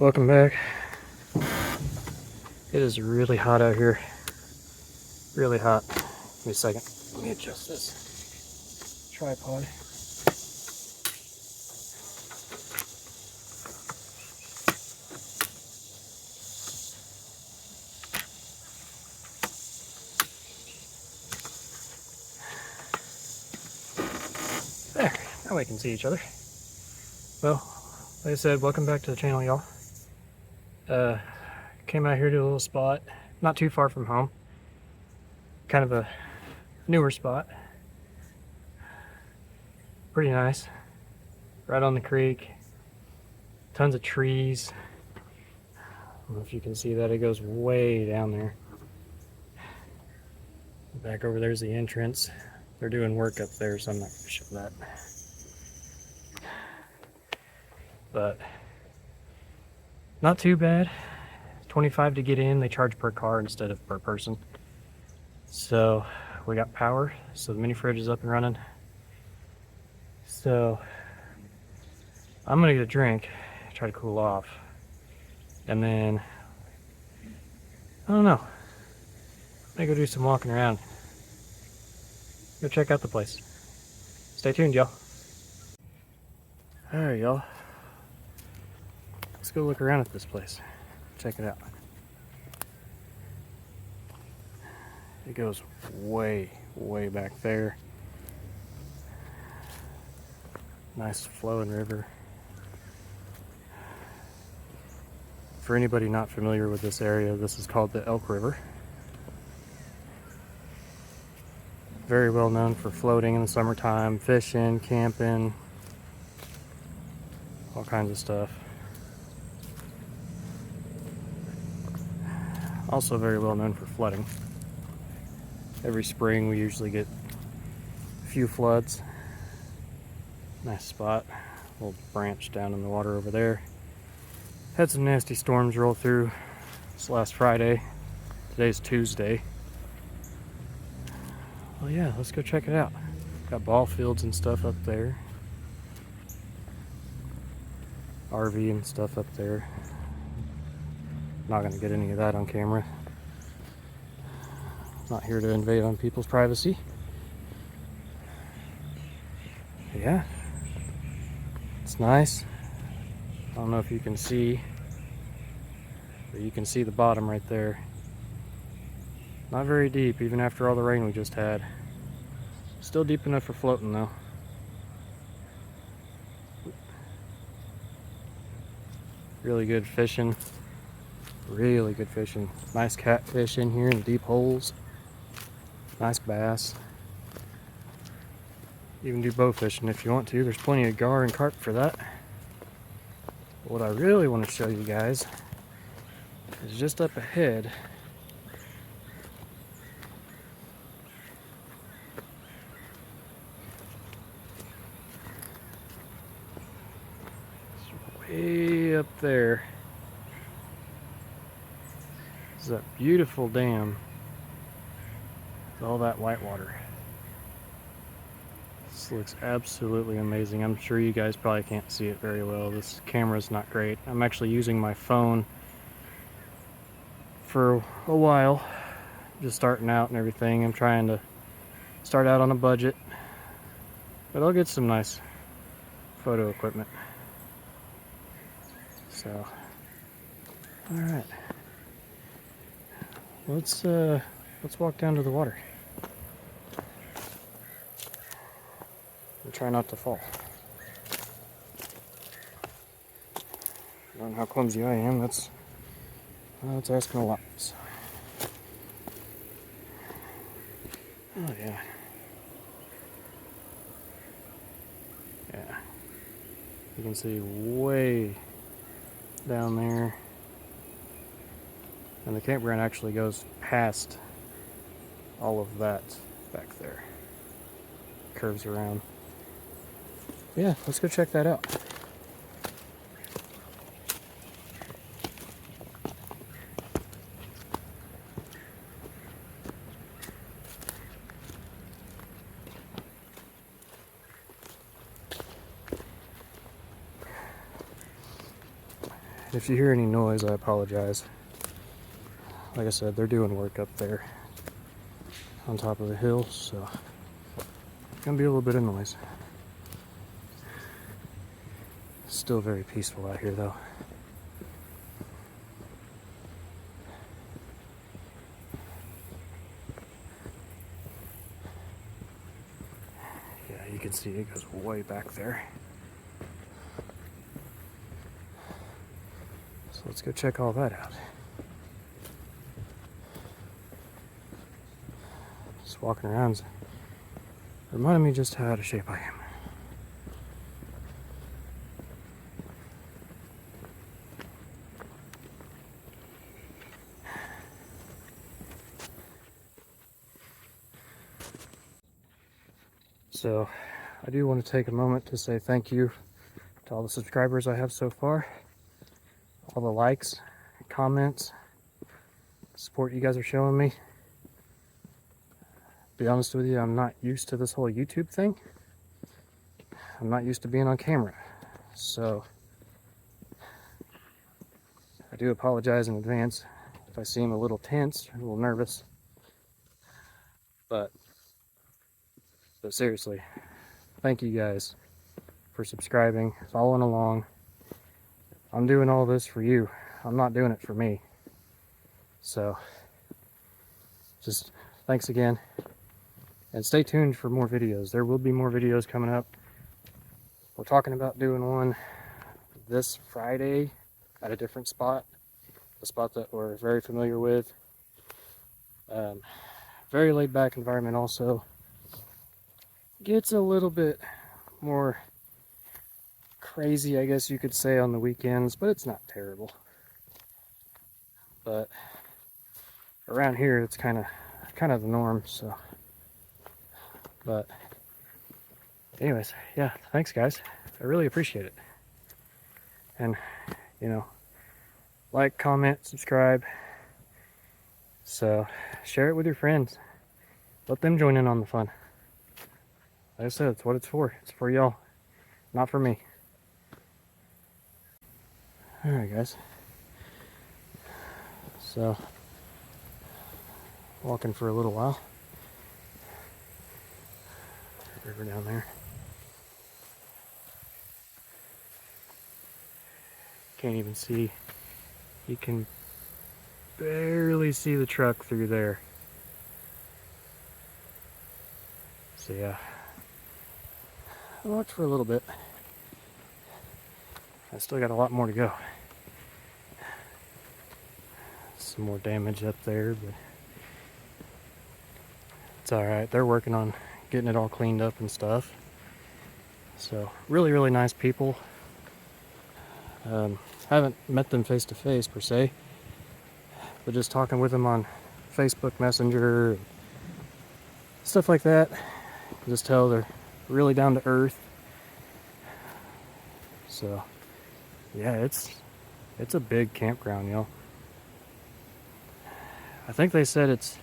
Welcome back. It is really hot out here. Really hot. Give me a second. Let me adjust this tripod. There. Now we can see each other. Well, like I said, welcome back to the channel, y'all. Came out here to a little spot, not too far from home. Kind of a newer spot. Pretty nice. Right on the creek. Tons of trees. I don't know if you can see that. It goes way down there. Back over there's the entrance. They're doing work up there, so I'm not going to show that. But not too bad. $25 to get in. They charge per car instead of per person. So we got power, so the mini fridge is up and running. So I'm gonna get a drink, try to cool off, and then I don't know, I'm gonna go do some walking around, go check out the place. Stay tuned, y'all. All right, y'all, let's go look around at this place, check it out. It goes way back there. Nice flowing river. For anybody not familiar with this area, this is called the Elk River. Very well known for floating in the summertime, fishing, camping, all kinds of stuff. Also very well known for flooding. Every spring we usually get a few floods. Nice spot. Little branch down in the water over there. Had some nasty storms roll through this last Friday. Today's Tuesday. Well, yeah, let's go check it out. Got ball fields and stuff up there. RV and stuff up there. Not gonna get any of that on camera. Not here to invade on people's privacy. Yeah. It's nice. I don't know if you can see, but you can see the bottom right there. Not very deep, even after all the rain we just had. Still deep enough for floating though. Really good fishing. Really good fishing. Nice catfish in here in deep holes. Nice bass. You can do bow fishing if you want to. There's plenty of gar and carp for that. But what I really want to show you guys is just up ahead. It's way up there. This is that beautiful dam with all that white water. This looks absolutely amazing. I'm sure you guys probably can't see it very well. This camera's not great. I'm actually using my phone for a while, just starting out and everything. I'm trying to start out on a budget, but I'll get some nice photo equipment. So, all right, let's walk down to the water. Try not to fall. Knowing how clumsy I am, that's asking a lot. So. Oh yeah. Yeah. You can see way down there. And the campground actually goes past all of that back there. Curves around. Yeah, let's go check that out. If you hear any noise, I apologize. Like I said, they're doing work up there on top of the hill, so it's gonna be a little bit of noise. Still very peaceful out here though. Yeah, you can see it goes way back there. So let's go check all that out. Just walking around reminded me just how out of shape I am. So I do want to take a moment to say thank you to all the subscribers I have so far, all the likes, comments, support you guys are showing me. Be honest with you, I'm not used to this whole YouTube thing. I'm not used to being on camera. So I do apologize in advance if I seem a little tense, a little nervous. But seriously, thank you guys for subscribing, following along. I'm doing all this for you. I'm not doing it for me. So just thanks again. And stay tuned for more videos. There will be more videos coming up. We're talking about doing one this Friday at a different spot. A spot that we're very familiar with. Very laid back environment also. Gets a little bit more crazy, I guess you could say, on the weekends, but it's not terrible. But around here it's kind of the norm, so. But anyways, yeah, thanks guys. I really appreciate it. And you know, like, comment, subscribe. So share it with your friends. Let them join in on the fun. Like I said, it's what it's for. It's for y'all, not for me. Alright guys. So walking for a little while. River down there. Can't even see. You can barely see the truck through there. So yeah, I walked for a little bit. I still got a lot more to go. Some more damage up there, but it's alright. They're working on getting it all cleaned up and stuff. So really nice people. Haven't met them face to face per se, but just talking with them on Facebook Messenger, stuff like that. Just tell they're really down to earth. So yeah, it's a big campground, y'all. I think they said it's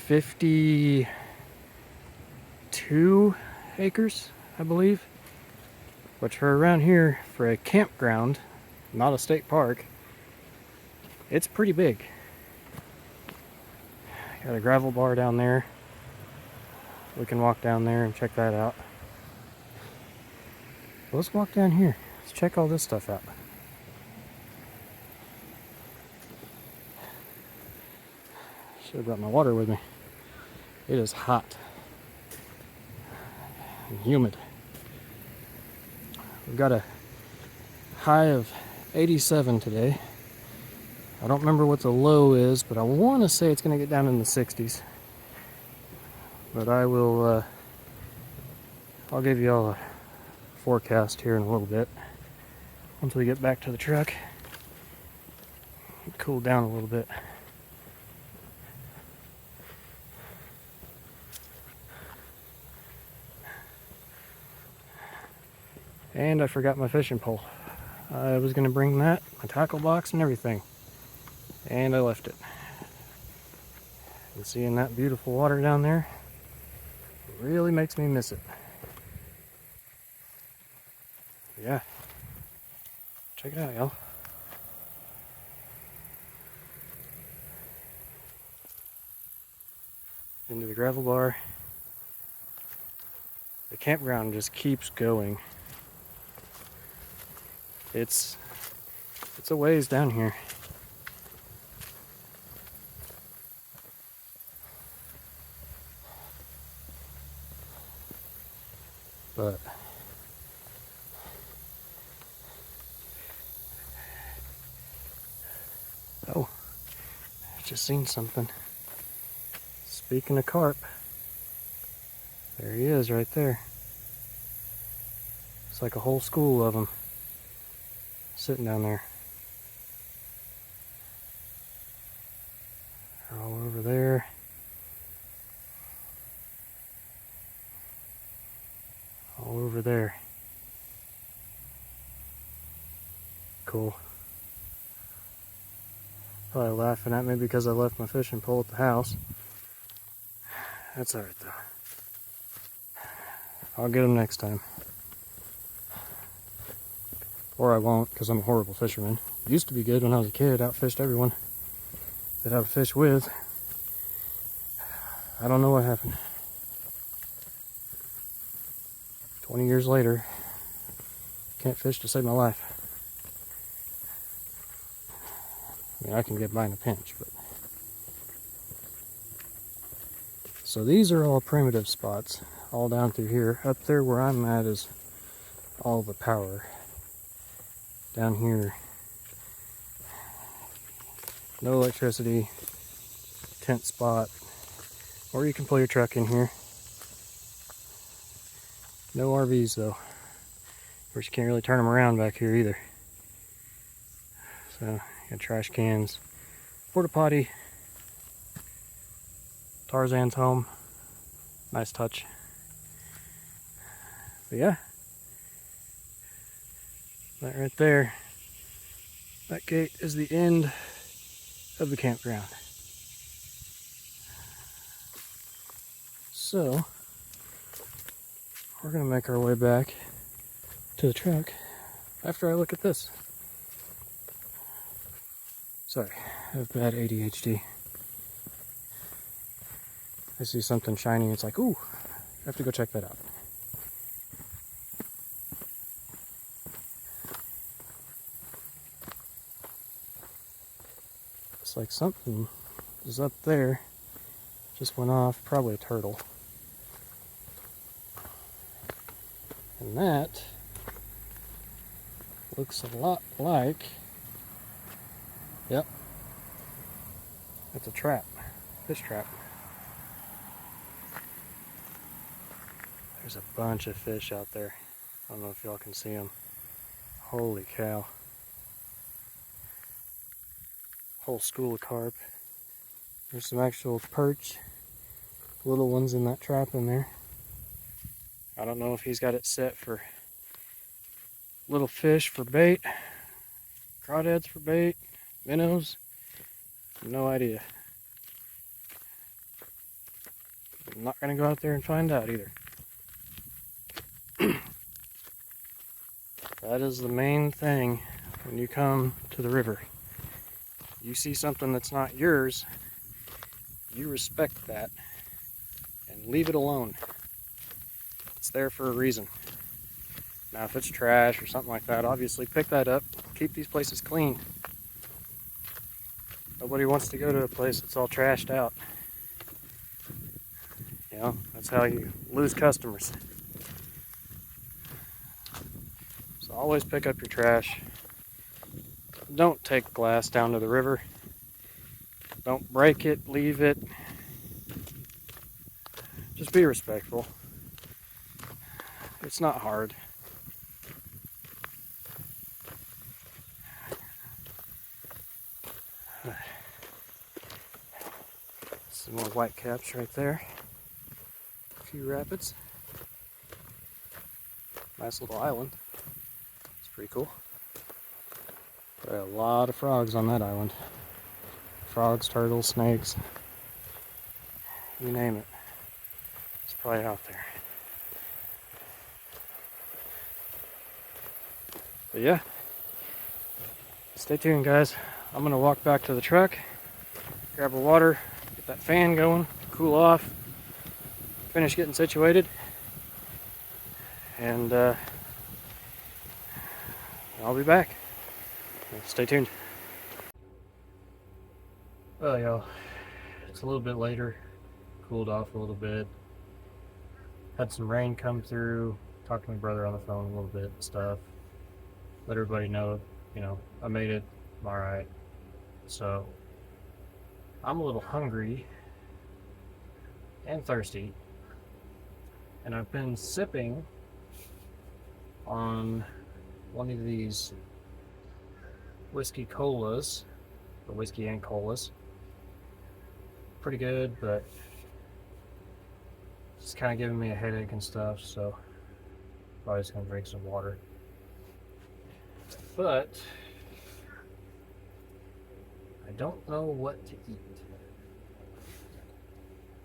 52 acres, I believe. Which for around here, for a campground, not a state park, it's pretty big. Got a gravel bar down there. We can walk down there and check that out. Let's walk down here. Let's check all this stuff out. Should have brought my water with me. It is hot and humid. We've got a high of 87 today. I don't remember what the low is, but I want to say it's going to get down in the 60s. But I will, I'll give you all a forecast here in a little bit. Once we get back to the truck, cool down a little bit. And I forgot my fishing pole. I was going to bring that, my tackle box and everything. And I left it. And seeing that beautiful water down there really makes me miss it. Yeah. Check it out, y'all. Into the gravel bar. The campground just keeps going. It's a ways down here. But oh, I just seen something. Speaking of carp, there he is right there. It's like a whole school of them sitting down there. They're all over there. All over there. Cool. Probably laughing at me because I left my fishing pole at the house. That's alright though. I'll get them next time. Or I won't, because I'm a horrible fisherman. Used to be good when I was a kid, outfished everyone that I would fish with. I don't know what happened. 20 years later, can't fish to save my life. I mean, I can get by in a pinch, but... So these are all primitive spots, all down through here. Up there where I'm at is all the power. Down here, no electricity, tent spot, or you can pull your truck in here. No RVs though. Of course, you can't really turn them around back here either. So, you got trash cans, porta potty, Tarzan's home. Nice touch. But yeah, that right there, that gate is the end of the campground. So, we're gonna make our way back to the truck after I look at this. Sorry, I have bad ADHD. I see something shiny, it's like, ooh, I have to go check that out. It's like something is up there, just went off, probably a turtle. And that looks a lot like, yep, that's a trap, fish trap. There's a bunch of fish out there. I don't know if y'all can see them. Holy cow. Whole school of carp. There's some actual perch, little ones in that trap in there. I don't know if he's got it set for little fish for bait, crawdads for bait, minnows. No idea. I'm not going to go out there and find out either. That is the main thing when you come to the river. You see something that's not yours, you respect that and leave it alone. It's there for a reason. Now if it's trash or something like that, obviously pick that up, keep these places clean. Nobody wants to go to a place that's all trashed out. You know, that's how you lose customers. So always pick up your trash. Don't take glass down to the river. Don't break it, leave it. Just be respectful. It's not hard. Some more white caps right there. A few rapids. Nice little island. It's pretty cool. There are a lot of frogs on that island. Frogs, turtles, snakes. You name it. It's probably out there. But yeah, Stay tuned, guys. I'm gonna walk back to the truck, grab a water, get that fan going, cool off, finish getting situated, and I'll be back. Stay tuned. Well, y'all, it's a little bit later, cooled off a little bit, had some rain come through, talked to my brother on the phone a little bit and stuff, let everybody know, I made it, I'm alright. So, I'm a little hungry and thirsty, and I've been sipping on one of these whiskey colas, or whiskey and colas. Pretty good, but it's kind of giving me a headache and stuff, so probably just gonna drink some water. But I don't know what to eat.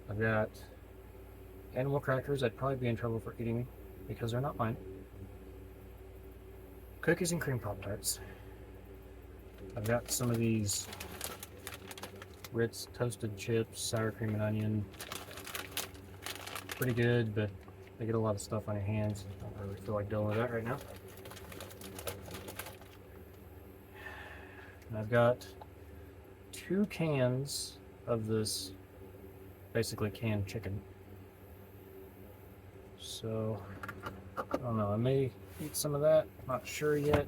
I've got animal crackers I'd probably be in trouble for eating because they're not mine. Cookies and cream Pop-Tarts. I've got some of these Ritz toasted chips, sour cream and onion. Pretty good, but they get a lot of stuff on your hands. I don't really feel like dealing with that right now. And I've got 2 cans of this basically canned chicken. So, I don't know, I may eat some of that, not sure yet.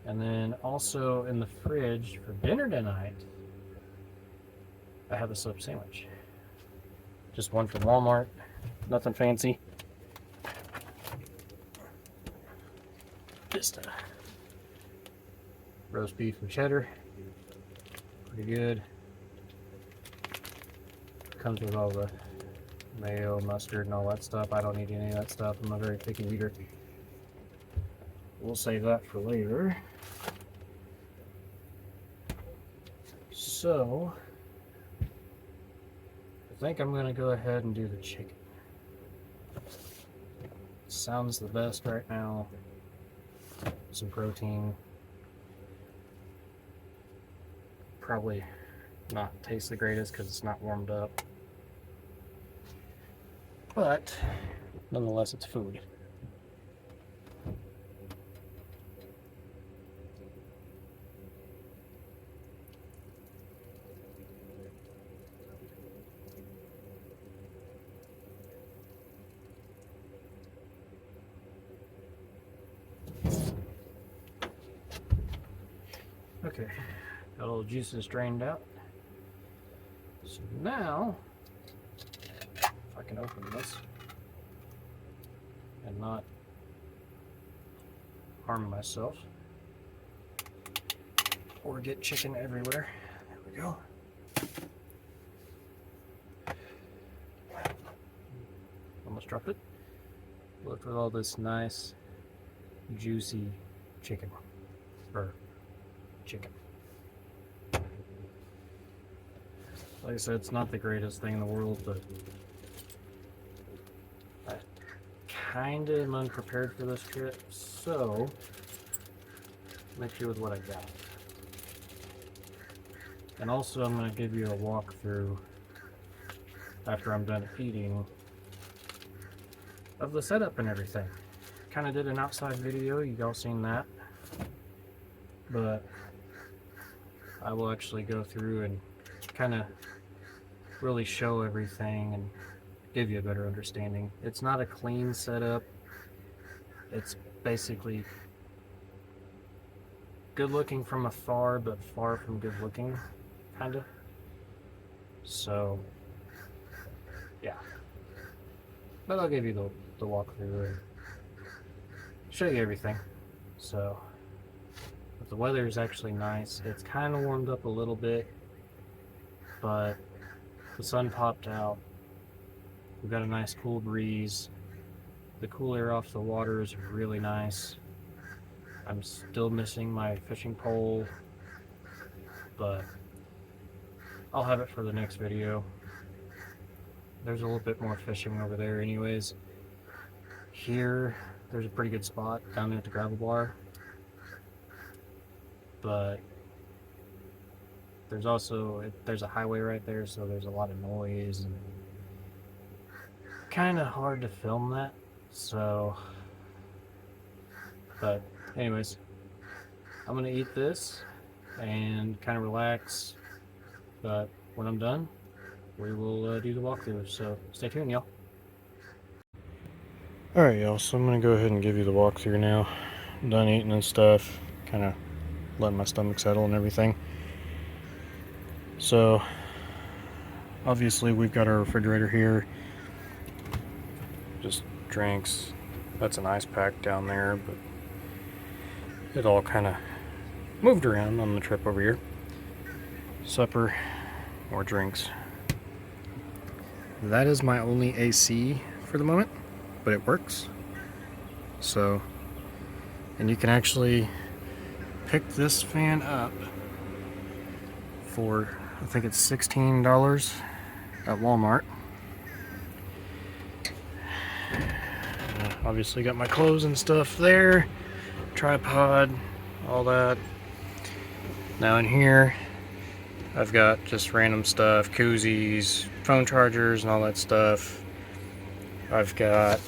And then also in the fridge for dinner tonight, I have a sub sandwich. Just one from Walmart, nothing fancy. Just roast beef and cheddar, pretty good. Comes with all the mayo, mustard, and all that stuff. I don't need any of that stuff. I'm a very picky eater. We'll save that for later. So, I think I'm gonna go ahead and do the chicken. Sounds the best right now. Some protein. Probably not taste the greatest because it's not warmed up. But, nonetheless, it's food. Okay, got all the juices drained out. So now, if I can open this and not harm myself or get chicken everywhere. There we go. Almost dropped it. Left with all this nice, juicy chicken. Chicken. Like I said, it's not the greatest thing in the world, but I kind of am unprepared for this trip, so make do with what I got. And also, I'm going to give you a walkthrough after I'm done eating of the setup and everything. Kind of did an outside video, you all seen that, but I will actually go through and kind of really show everything and give you a better understanding. It's not a clean setup. It's basically good looking from afar, but far from good looking, kind of. So, yeah. But I'll give you the walkthrough and show you everything. So, but the weather is actually nice. It's kind of warmed up a little bit, but the sun popped out. We've got a nice cool breeze. The cool air off the water is really nice. I'm still missing my fishing pole, but I'll have it for the next video. There's a little bit more fishing over there anyways. Here, there's a pretty good spot down there at the gravel bar. but there's a highway right there, so there's a lot of noise and kind of hard to film that. So, but anyways, I'm gonna eat this and kind of relax, but when I'm done, we will do the walkthrough, so stay tuned, y'all. Alright, y'all, so I'm gonna go ahead and give you the walkthrough now. I'm done eating and stuff, kind of letting my stomach settle and everything. So obviously we've got our refrigerator here, just drinks. That's an ice pack down there, but it all kind of moved around on the trip over here. Supper, more drinks. That is my only AC for the moment, but it works. So, and you can actually pick this fan up for, I think it's $16 at Walmart. Obviously got my clothes and stuff there, tripod, all that. Now in here, I've got just random stuff, koozies, phone chargers and all that stuff. I've got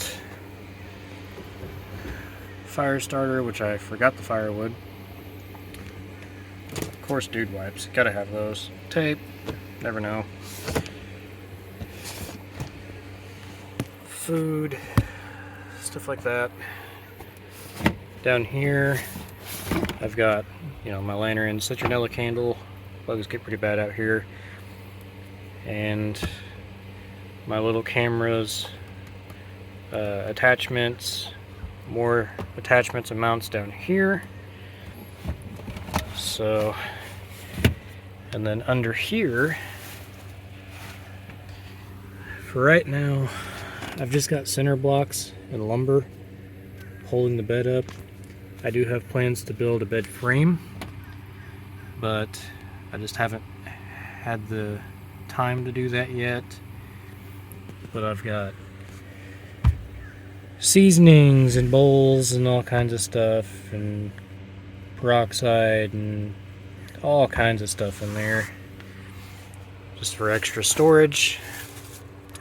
fire starter, which I forgot the firewood. Of course, dude wipes, gotta have those. Tape, never know. Food, stuff like that. Down here, I've got, my lantern, citronella candle. Bugs get pretty bad out here. And my little cameras, attachments, more attachments and mounts down here. So, and then under here, for right now, I've just got center blocks and lumber holding the bed up. I do have plans to build a bed frame, but I just haven't had the time to do that yet. But I've got seasonings and bowls and all kinds of stuff, and peroxide and all kinds of stuff in there, just for extra storage.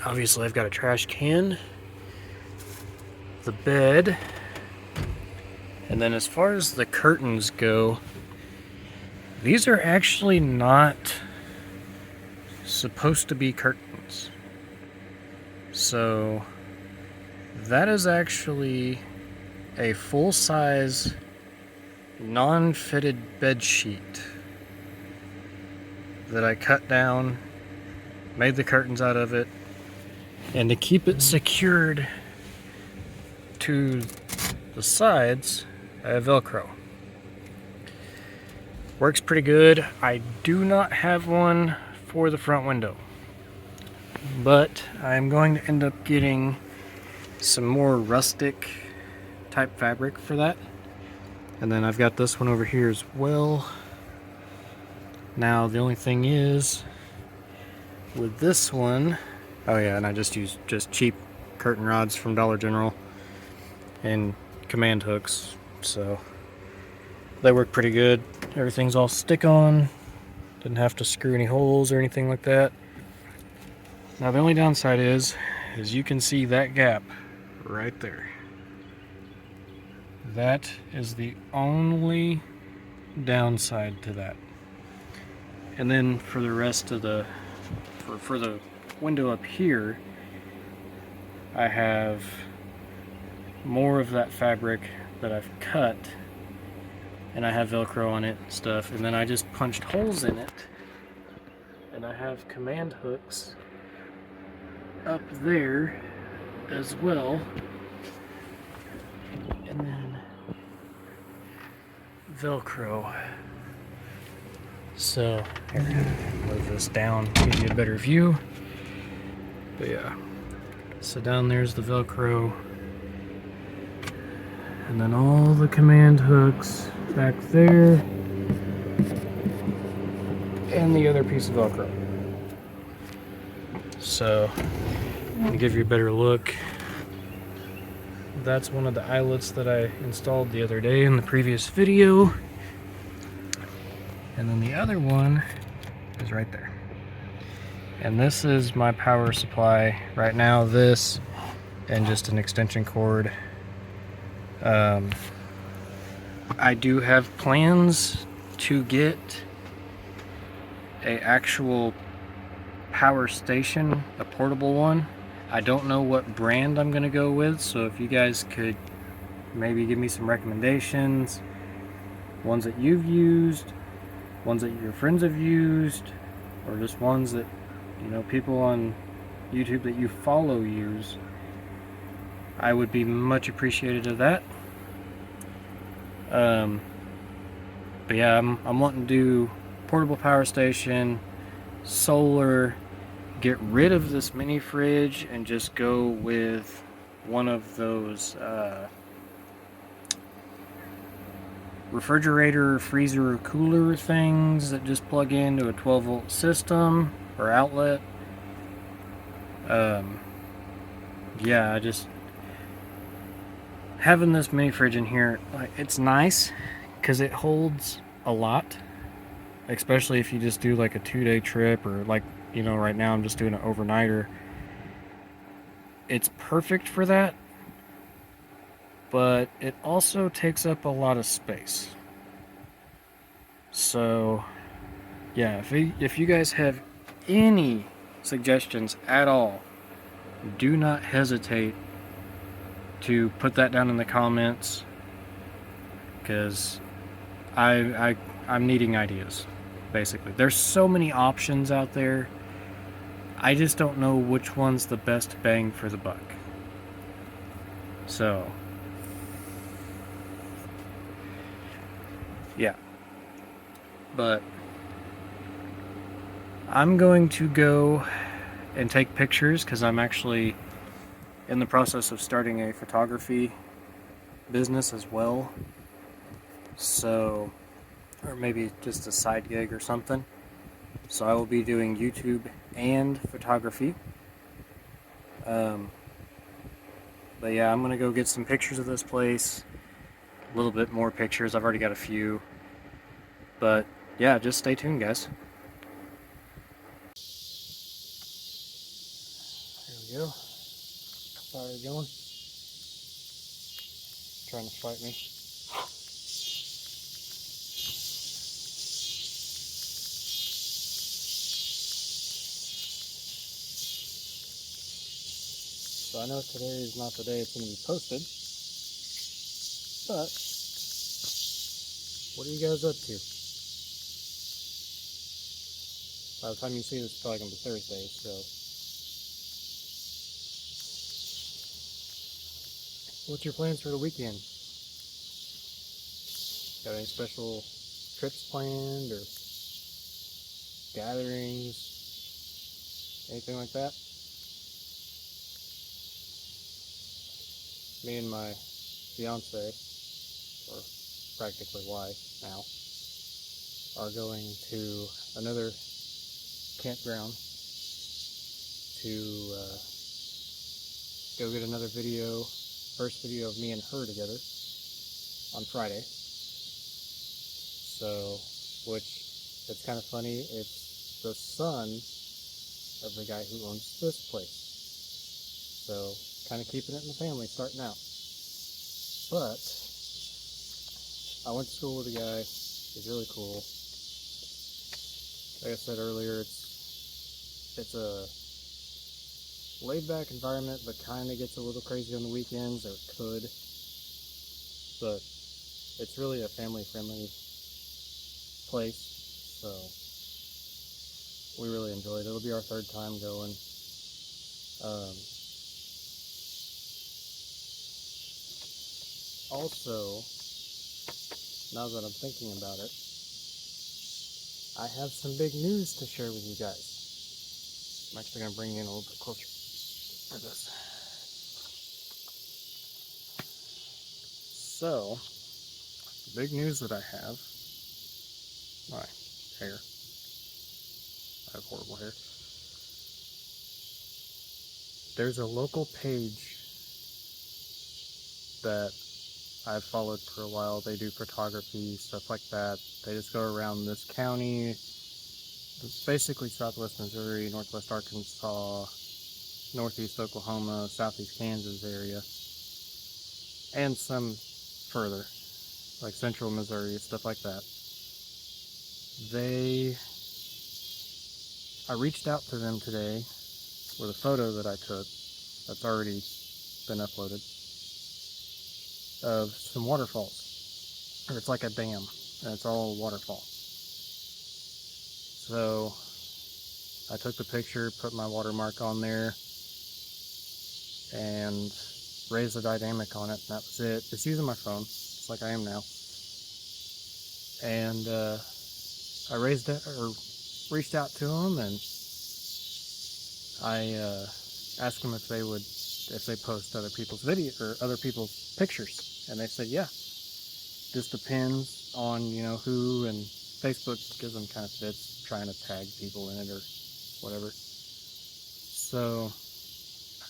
Obviously I've got a trash can, the bed, and then as far as the curtains go, these are actually not supposed to be curtains. So that is actually a full-size non-fitted bed sheet that I cut down, made the curtains out of it, and to keep it secured to the sides, I have Velcro. Works pretty good. I do not have one for the front window, but I'm going to end up getting some more rustic type fabric for that. And then I've got this one over here as well. Now the only thing is, with this one, oh yeah, and I just use cheap curtain rods from Dollar General and command hooks, so they work pretty good. Everything's all stick-on, didn't have to screw any holes or anything like that. Now the only downside is you can see that gap right there. That is the only downside to that. And then for the rest of the, for the window up here, I have more of that fabric that I've cut, and I have Velcro on it and stuff, and then I just punched holes in it, and I have command hooks up there as well, and then Velcro. So here, move this down, give you a better view. But yeah, so down there's the Velcro, and then all the command hooks back there, and the other piece of Velcro. So to give you a better look, that's one of the eyelets that I installed the other day in the previous video. And then the other one is right there. And this is my power supply right now, this and just an extension cord. I do have plans to get a actual power station, a portable one. I don't know what brand I'm gonna go with, so if you guys could maybe give me some recommendations, ones that you've used, ones that your friends have used, or just ones that, you know, people on YouTube that you follow use, I would be much appreciative of that. But yeah, I'm wanting to do portable power station, solar, get rid of this mini fridge and just go with one of those refrigerator, freezer, or cooler things that just plug into a 12-volt system or outlet. Yeah, I just having this mini fridge in here, like, it's nice because it holds a lot, especially if you just do like a 2-day trip, or like, you know, right now I'm just doing an overnighter. It's perfect for that, but it also takes up a lot of space. So yeah, if you guys have any suggestions at all, do not hesitate to put that down in the comments, because I'm needing ideas, basically. There's so many options out there. I just don't know which one's the best bang for the buck. So yeah, but I'm going to go and take pictures because I'm actually in the process of starting a photography business as well. So, or maybe just a side gig or something. So I will be doing YouTube and photography. But yeah, I'm gonna go get some pictures of this place. A little bit more pictures. I've already got a few. But yeah, just stay tuned, guys. There we go. Fire going. Trying to fight me. So I know today is not the day it's going to be posted, but what are you guys up to? By the time you see this, it's probably going to be Thursday, so what's your plans for the weekend? Got any special trips planned or gatherings, anything like that? Me and my fiance, or practically wife now, are going to another campground to go get another video, first video of me and her together on Friday. So, which, it's kind of funny, it's the son of the guy who owns this place. So, kind of keeping it in the family, starting out. But I went to school with a guy. He's really cool. Like I said earlier, it's a laid-back environment, but kind of gets a little crazy on the weekends, or it could. But it's really a family-friendly place, so we really enjoyed it. It'll be our third time going. Also, now that I'm thinking about it, I have some big news to share with you guys. I'm actually going to bring you in a little bit closer for this. So, the big news that I have, my hair, I have horrible hair. There's a local page that I've followed for a while. They do photography, stuff like that. They just go around this county. It's basically southwest Missouri, northwest Arkansas, northeast Oklahoma, southeast Kansas area, and some further, like central Missouri, stuff like that. I reached out to them today with a photo that I took that's already been uploaded of some waterfalls. Or it's like a dam, and it's all waterfall. So I took the picture, put my watermark on there, and raised the dynamic on it, and that was it. It's using my phone, just like I am now. And I reached out to them, and I asked them if they post other people's video or other people's pictures, and they said yeah. Just depends on who, and Facebook gives them kind of fits trying to tag people in it or whatever. So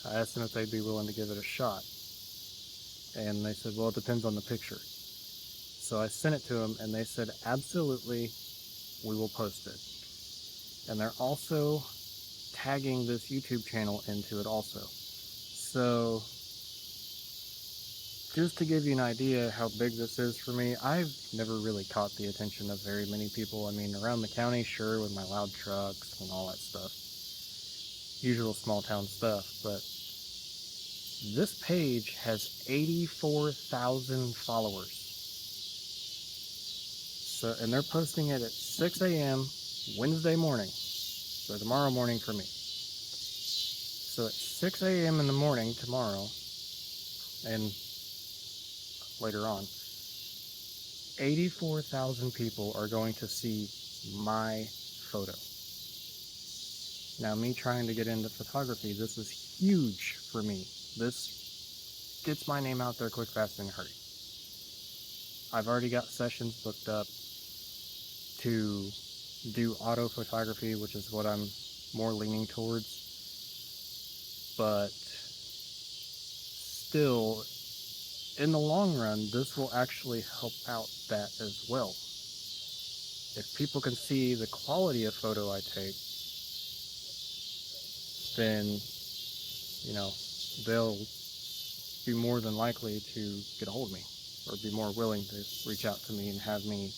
I asked them if they'd be willing to give it a shot, and they said, well, it depends on the picture. So I sent it to them, and they said absolutely, we will post it. And they're also tagging this YouTube channel into it also. So just to give you an idea how big this is for me, I've never really caught the attention of very many people. I mean, around the county, sure, with my loud trucks and all that stuff, usual small town stuff, but this page has 84,000 followers. So, and they're posting it at 6 a.m. Wednesday morning, so tomorrow morning for me. So at 6 a.m. in the morning tomorrow, and later on, 84,000 people are going to see my photo. Now, me trying to get into photography, this is huge for me. This gets my name out there quick, fast, and in a hurry. I've already got sessions booked up to do auto photography, which is what I'm more leaning towards. But still, in the long run, this will actually help out that as well. If people can see the quality of photo I take, then, they'll be more than likely to get a hold of me, or be more willing to reach out to me and have me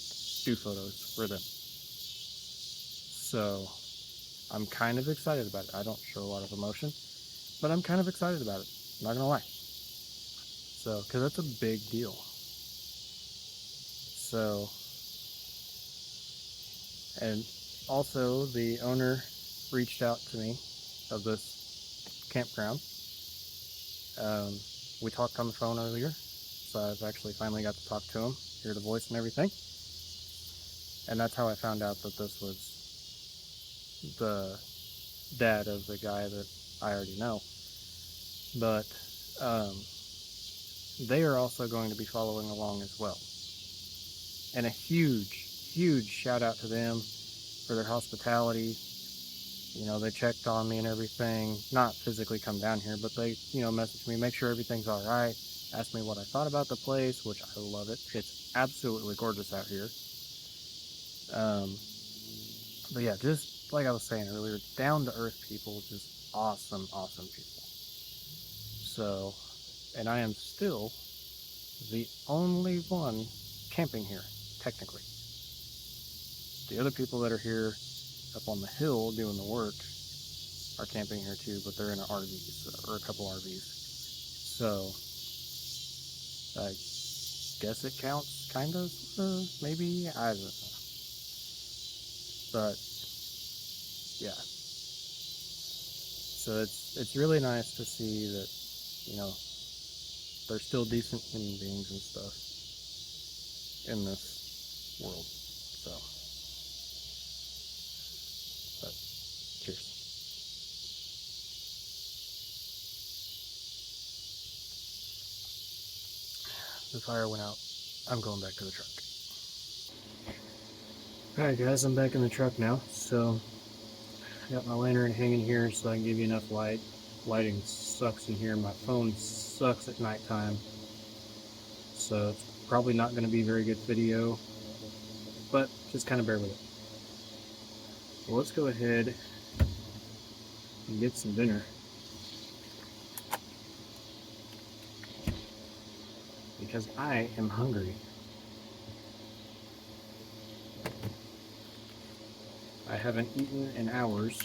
do photos for them. So I'm kind of excited about it. I don't show a lot of emotion, but I'm kind of excited about it. I'm not gonna lie. So, because that's a big deal. So, and also the owner reached out to me of this campground. We talked on the phone earlier, so I've actually finally got to talk to him, hear the voice and everything. And that's how I found out that this was the dad of the guy that I already know. But they are also going to be following along as well. And a huge shout out to them for their hospitality. They checked on me and everything. Not physically come down here, but they, messaged me, make sure everything's all right. Asked me what I thought about the place, which I love it. It's absolutely gorgeous out here. But yeah, just like I was saying earlier, down to earth people, just awesome people. So, and I am still the only one camping here, technically. The other people that are here up on the hill doing the work are camping here too, but they're in an RV, or a couple RVs. So I guess it counts, kind of, maybe, I don't know. But yeah, so it's really nice to see that they're still decent human beings and stuff in this world. So, but cheers. The fire went out. I'm going back to the truck. Alright guys, I'm back in the truck now. So I got my lantern hanging here so I can give you enough light. Lighting sucks in here. My phone sucks at nighttime. so it's probably not going to be a very good video, but just kind of bear with it. Well, let's go ahead and get some dinner, because I am hungry. I haven't eaten in hours,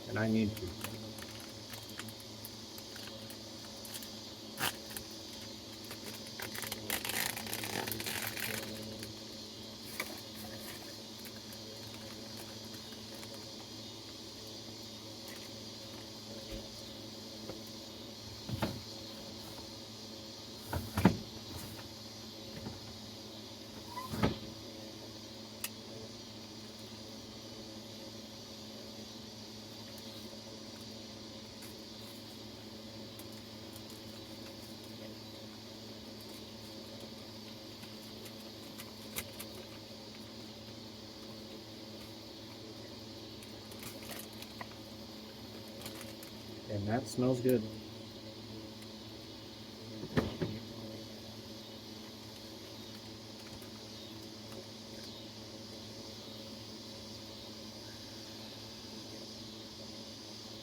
and I need to. And that smells good.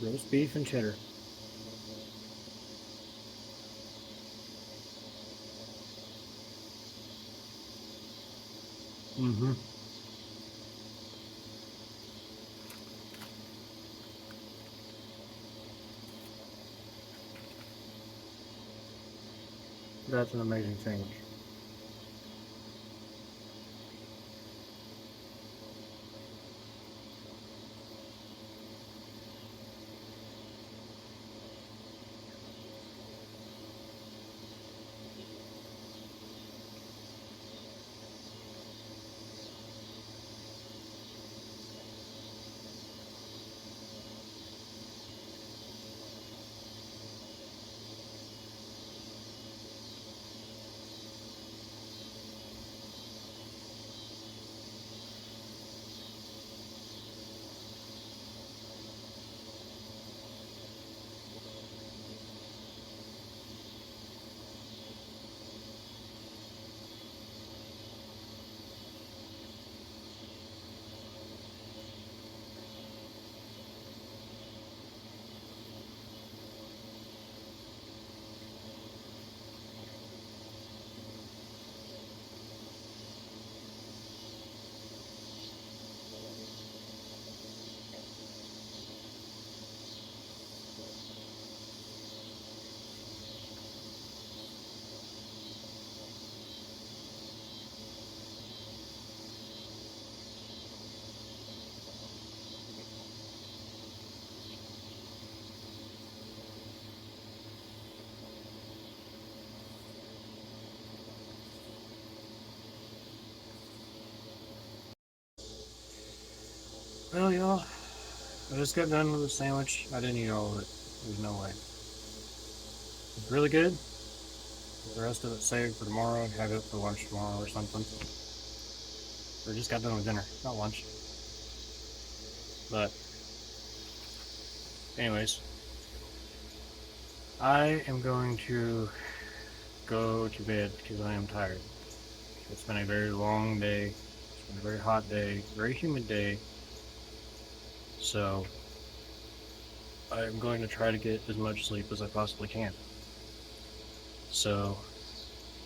Roast beef and cheddar. Mm-hmm. That's an amazing change. Well, y'all, I just got done with the sandwich. I didn't eat all of it. There's no way. It's really good. The rest of it saved for tomorrow and have it for lunch tomorrow or something. We just got done with dinner, not lunch. But, anyways, I am going to go to bed because I am tired. It's been a very long day. It's been a very hot day, very humid day. So, I'm going to try to get as much sleep as I possibly can. So,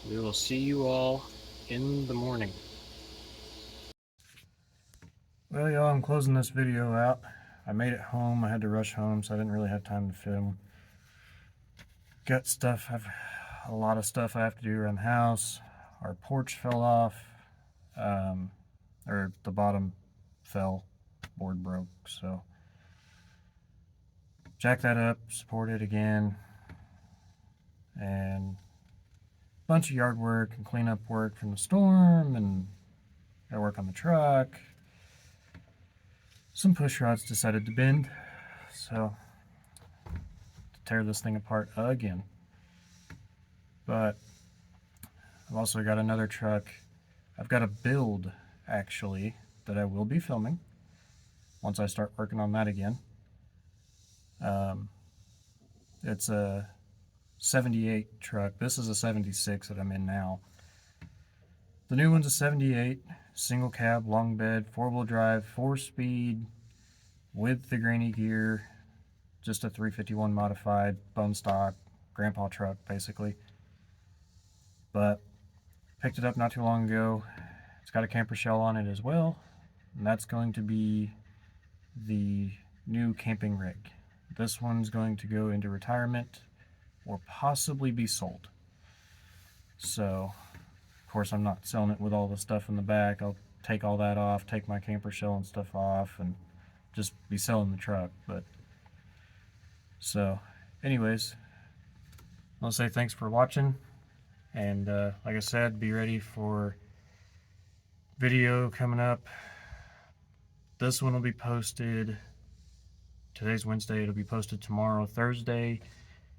we will see you all in the morning. Well, y'all, I'm closing this video out. I made it home. I had to rush home, so I didn't really have time to film. Got stuff. I've a lot of stuff I have to do around the house. Our porch fell off, or the bottom fell, board broke. So jack that up, support it again, and a bunch of yard work and cleanup work from the storm, and gotta work on the truck. Some push rods decided to bend, so to tear this thing apart again. But I've also got another truck. I've got a build actually that I will be filming once I start working on that again. It's a 78 truck. This is a 76 that I'm in now. The new one's a 78, single cab, long bed, 4-wheel drive, 4-speed, with the grainy gear, just a 351 modified, bone stock, grandpa truck, basically. But picked it up not too long ago. It's got a camper shell on it as well, and that's going to be the new camping rig. This one's going to go into retirement or possibly be sold. So, of course, I'm not selling it with all the stuff in the back. I'll take all that off, take my camper shell and stuff off, and just be selling the truck. But so, anyways, I'll say thanks for watching, and like I said, be ready for video coming up. This one will be posted. Today's Wednesday. It'll be posted tomorrow, Thursday,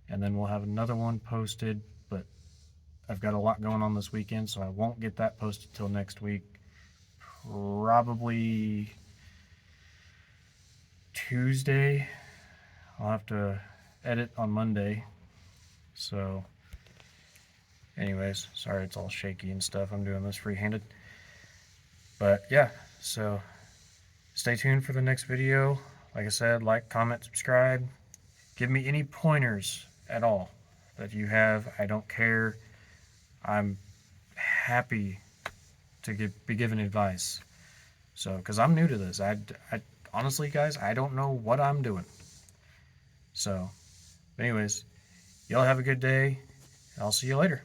and then we'll have another one posted. But I've got a lot going on this weekend, so I won't get that posted till next week. Probably Tuesday. I'll have to edit on Monday. So, anyways, sorry it's all shaky and stuff. I'm doing this free-handed. But yeah, so stay tuned for the next video. Like I said, like, comment, subscribe. Give me any pointers at all that you have. I don't care. I'm happy to be given advice. So, because I'm new to this. I honestly, guys, I don't know what I'm doing. So, anyways, y'all have a good day. I'll see you later.